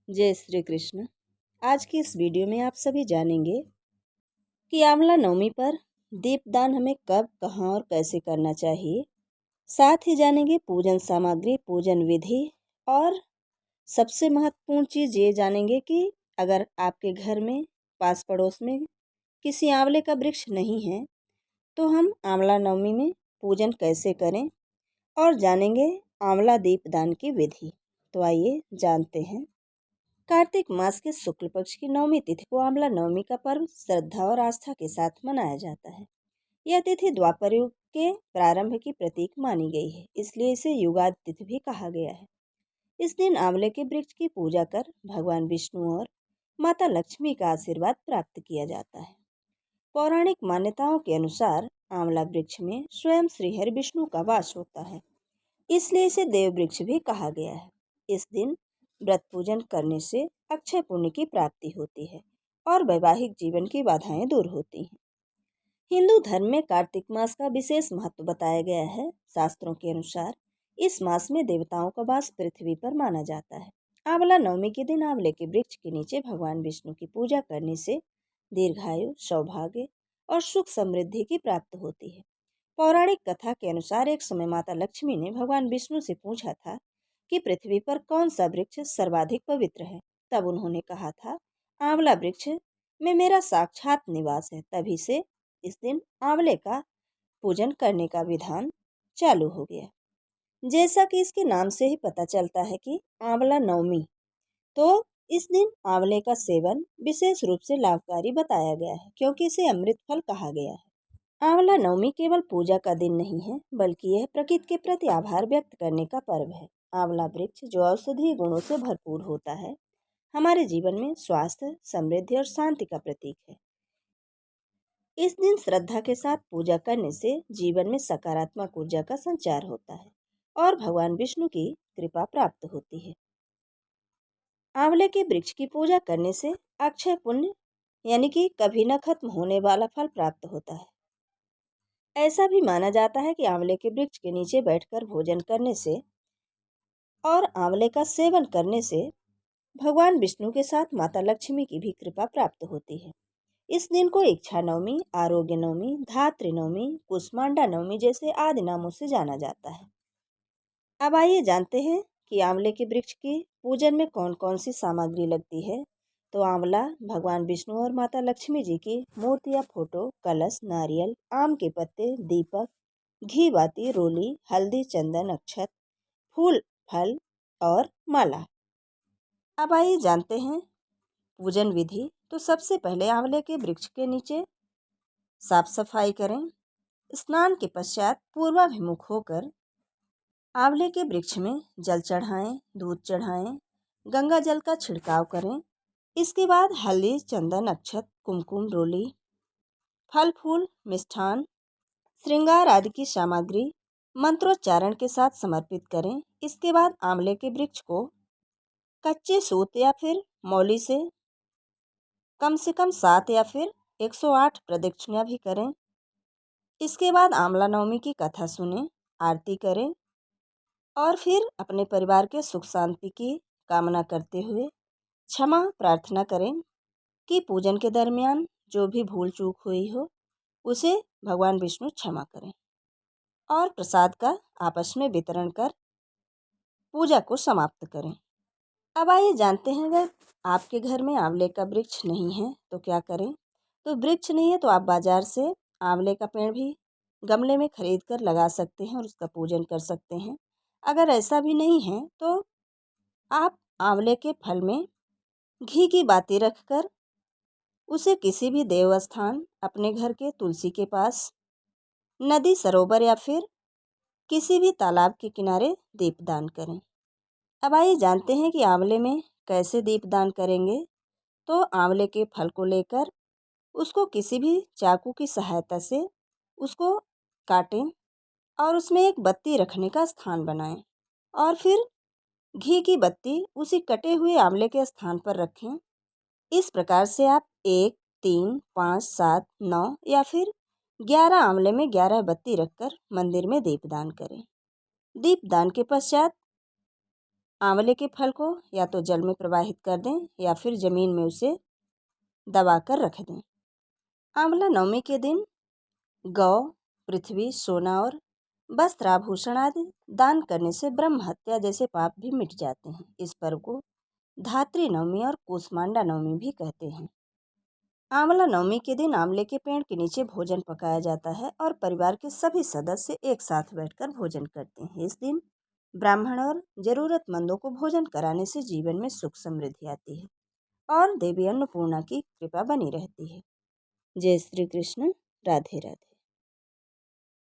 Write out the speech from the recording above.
जय श्री कृष्ण। आज की इस वीडियो में आप सभी जानेंगे कि आंवला नवमी पर दीपदान हमें कब, कहाँ और कैसे करना चाहिए। साथ ही जानेंगे पूजन सामग्री, पूजन विधि और सबसे महत्वपूर्ण चीज़ ये जानेंगे कि अगर आपके घर में पास पड़ोस में किसी आंवले का वृक्ष नहीं है तो हम आंवला नवमी में पूजन कैसे करें और जानेंगे आंवला दीपदान की विधि। तो आइए जानते हैं। कार्तिक मास के शुक्ल पक्ष की नवमी तिथि को आंवला नवमी का पर्व श्रद्धा और आस्था के साथ मनाया जाता है। यह तिथि द्वापर युग के प्रारंभ की प्रतीक मानी गई है, इसलिए इसे युगादि तिथि भी कहा गया है। इस दिन आंवले के वृक्ष की पूजा कर भगवान विष्णु और माता लक्ष्मी का आशीर्वाद प्राप्त किया जाता है। पौराणिक मान्यताओं के अनुसार आंवला वृक्ष में स्वयं श्री हरि विष्णु का वास होता है, इसलिए इसे देव वृक्ष भी कहा गया है। इस दिन व्रत पूजन करने से अक्षय पुण्य की प्राप्ति होती है और वैवाहिक जीवन की बाधाएं दूर होती हैं। हिंदू धर्म में कार्तिक मास का विशेष महत्व बताया गया है। शास्त्रों के अनुसार इस मास में देवताओं का वास पृथ्वी पर माना जाता है। आंवला नवमी के दिन आंवले के वृक्ष के नीचे भगवान विष्णु की पूजा करने से दीर्घायु, सौभाग्य और सुख समृद्धि की प्राप्त होती है। पौराणिक कथा के अनुसार एक समय माता लक्ष्मी ने भगवान विष्णु से पूछा था कि पृथ्वी पर कौन सा वृक्ष सर्वाधिक पवित्र है। तब उन्होंने कहा था, आंवला वृक्ष में मेरा साक्षात निवास है। तभी से इस दिन आंवले का पूजन करने का विधान चालू हो गया। जैसा कि इसके नाम से ही पता चलता है कि आंवला नवमी, तो इस दिन आंवले का सेवन विशेष रूप से लाभकारी बताया गया है, क्योंकि इसे अमृत फल कहा गया है। आंवला नवमी केवल पूजा का दिन नहीं है, बल्कि यह प्रकृति के प्रति आभार व्यक्त करने का पर्व है। आंवला वृक्ष जो औषधीय गुणों से भरपूर होता है, हमारे जीवन में स्वास्थ्य, समृद्धि और शांति का प्रतीक है। इस दिन श्रद्धा के साथ पूजा करने से जीवन में सकारात्मक ऊर्जा का संचार होता है और भगवान विष्णु की कृपा प्राप्त होती है। आंवले के वृक्ष की पूजा करने से अक्षय पुण्य यानी कि कभी न खत्म होने वाला फल प्राप्त होता है। ऐसा भी माना जाता है कि आंवले के वृक्ष के नीचे बैठकर भोजन करने से और आंवले का सेवन करने से भगवान विष्णु के साथ माता लक्ष्मी की भी कृपा प्राप्त होती है। इस दिन को इच्छा नवमी, आरोग्य नवमी, धात्री नवमी, कुष्मांडा नवमी जैसे आदि नामों से जाना जाता है। अब आइए जानते हैं कि आंवले के वृक्ष की पूजन में कौन कौन सी सामग्री लगती है। तो आंवला भगवान विष्णु और माता लक्ष्मी जी की मूर्ति या फोटो, कलश, नारियल, आम के पत्ते, दीपक, घी बाती, रोली, हल्दी, चंदन, अक्षत, फूल, फल और माला। अब आइए जानते हैं पूजन विधि। तो सबसे पहले आंवले के वृक्ष के नीचे साफ सफाई करें। स्नान के पश्चात पूर्वाभिमुख होकर आंवले के वृक्ष में जल चढ़ाएं, दूध चढ़ाएं, गंगा जल का छिड़काव करें। इसके बाद हल्दी, चंदन, अक्षत, कुमकुम, रोली, फल फूल, मिष्ठान, श्रृंगार आदि की सामग्री मंत्रोच्चारण के साथ समर्पित करें। इसके बाद आंवले के वृक्ष को कच्चे सूत या फिर मौली से कम 7 या फिर 108 प्रदक्षिणा भी करें। इसके बाद आंवला नवमी की कथा सुनें, आरती करें और फिर अपने परिवार के सुख शांति की कामना करते हुए क्षमा प्रार्थना करें कि पूजन के दरमियान जो भी भूल चूक हुई हो उसे भगवान विष्णु क्षमा करें और प्रसाद का आपस में वितरण कर पूजा को समाप्त करें। अब आइए जानते हैं, अगर आपके घर में आंवले का वृक्ष नहीं है तो क्या करें। तो वृक्ष नहीं है तो आप बाजार से आंवले का पेड़ भी गमले में खरीद कर लगा सकते हैं और उसका पूजन कर सकते हैं। अगर ऐसा भी नहीं है तो आप आंवले के फल में घी की बाती रखकर उसे किसी भी देवस्थान, अपने घर के तुलसी के पास, नदी, सरोवर या फिर किसी भी तालाब के किनारे दीपदान करें। अब आइए जानते हैं कि आंवले में कैसे दीपदान करेंगे। तो आंवले के फल को लेकर उसको किसी भी चाकू की सहायता से उसको काटें और उसमें एक बत्ती रखने का स्थान बनाएं और फिर घी की बत्ती उसी कटे हुए आंवले के स्थान पर रखें। इस प्रकार से आप 1, 3, 5, 7, 9 या फिर 11 आंवले में 11 बत्ती रखकर मंदिर में दीपदान करें। दीपदान के पश्चात आंवले के फल को या तो जल में प्रवाहित कर दें या फिर ज़मीन में उसे दबा कर रख दें। आंवला नवमी के दिन गौ, पृथ्वी, सोना और वस्त्र आभूषण आदि दान करने से ब्रह्म हत्या जैसे पाप भी मिट जाते हैं। इस पर्व को धात्री नवमी और कूसमांडा नवमी भी कहते हैं। आंवला नवमी के दिन आंवले के पेड़ के नीचे भोजन पकाया जाता है और परिवार के सभी सदस्य एक साथ बैठकर भोजन करते हैं। इस दिन ब्राह्मण और जरूरतमंदों को भोजन कराने से जीवन में सुख समृद्धि आती है और देवी अन्नपूर्णा की कृपा बनी रहती है। जय श्री कृष्ण। राधे राधे।